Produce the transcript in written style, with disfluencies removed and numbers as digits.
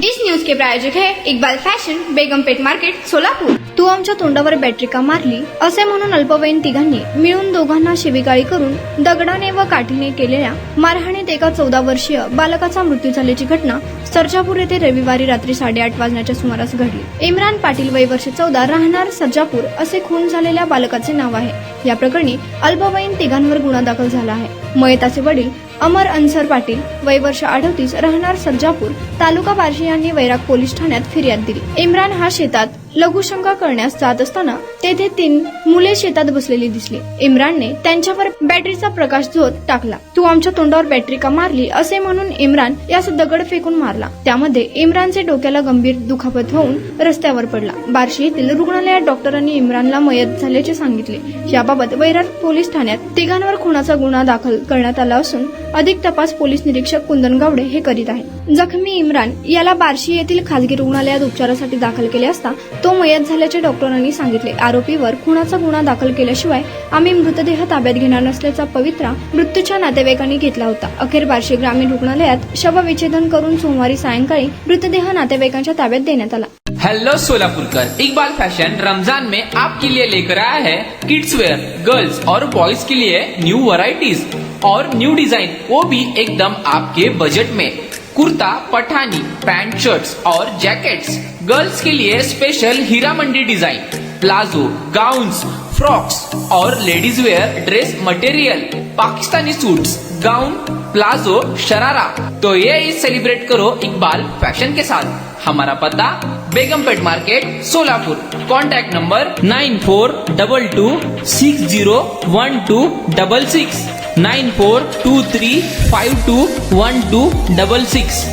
इस news के प्रायोजक है Iqbal fashion, बेगमपेठ market, Solapur. तू आमच्या तोंडावर बॅटरी का मारली असे म्हणून अल्पवयीन तिघांनी मिळून दोघांना शिवीगाळी करून दगडाने व काठीने केलेल्या मारहाणीत एका 14 वर्षीय बालकाचा मृत्यू झाल्याची घटना सर्जापूर येथे रविवारी रात्री 8:30 वाजण्याच्या सुमारास घडली। इम्रान पाटील, वय वर्ष 14, राहणार सर्जापूर असे खून झालेल्या बालकाचे नाव आहे। या प्रकरणी अल्पवयीन तिघांवर गुन्हा दाखल झाला आहे। मयताचे वडील अमर अन्सर पाटील, वय वर्ष 38, राहणार सर्जापूर, तालुका बार्शी यांनी वैराग पोलीस ठाण्यात फिर्याद दिली। इम्रान हा शेतात लघुशंका करण्यास जात असताना तेथे 3 मुले शेतात बसलेली दिसली। इम्रानने त्यांच्यावर बॅटरीचा प्रकाश झोत टाकला। तू आमच्या तोंडावर बॅटरी का मारली असे म्हणून इम्रान यास दगड फेकून मारला। त्यामध्ये इम्रानचे डोक्याला गंभीर दुखापत होऊन रस्त्यावर पडला। बार्शी येथील रुग्णालयात डॉक्टरांनी इम्रानला मयत झाल्याचे सांगितले। याबाबत वैराग पोलीस ठाण्यात तिघांवर खुनाचा गुन्हा दाखल करण्यात आला असून अधिक तपास पोलीस निरीक्षक कुंदन गावडे हे करीत आहेत। जखमी इम्रान याला बार्शी येथील खासगी रुग्णालयात उपचारासाठी दाखल केले असता तो मयत झाल्याचे डॉक्टरांनी सांगितले। आरोपीवर खुनाचा गुन्हा दाखल केल्याशिवाय आम्ही मृतदेह ताब्यात घेणार नसल्याचा पवित्रा मृत्यूच्या नातेवाईकांनी घेतला होता। अखेर बार्शी ग्रामीण रुग्णालयात शवविच्छेदन करून सोमवारी सायंकाळी मृतदेह नातेवाईकांच्या ताब्यात देण्यात आला। हेलो सोलापुरकर, इकबाल फैशन रमजान में आपके लिए लेकर आया है किड्स वेयर, गर्ल्स और बॉयज के लिए न्यू वैरायटीज और न्यू डिजाइन, वो भी एकदम आपके बजट में। कुर्ता, पठानी, पैंट, शर्ट्स और जैकेट्स। गर्ल्स के लिए special Heera Mandi design, palazzo, gowns, frocks और ladies wear dress material, Pakistani suits, gown, palazzo, sharara. तो ये ईद सेलिब्रेट करो इकबाल फैशन के साथ। हमारा पता Begumpet market, Solapur. Contact number 9422601266, 9423521266।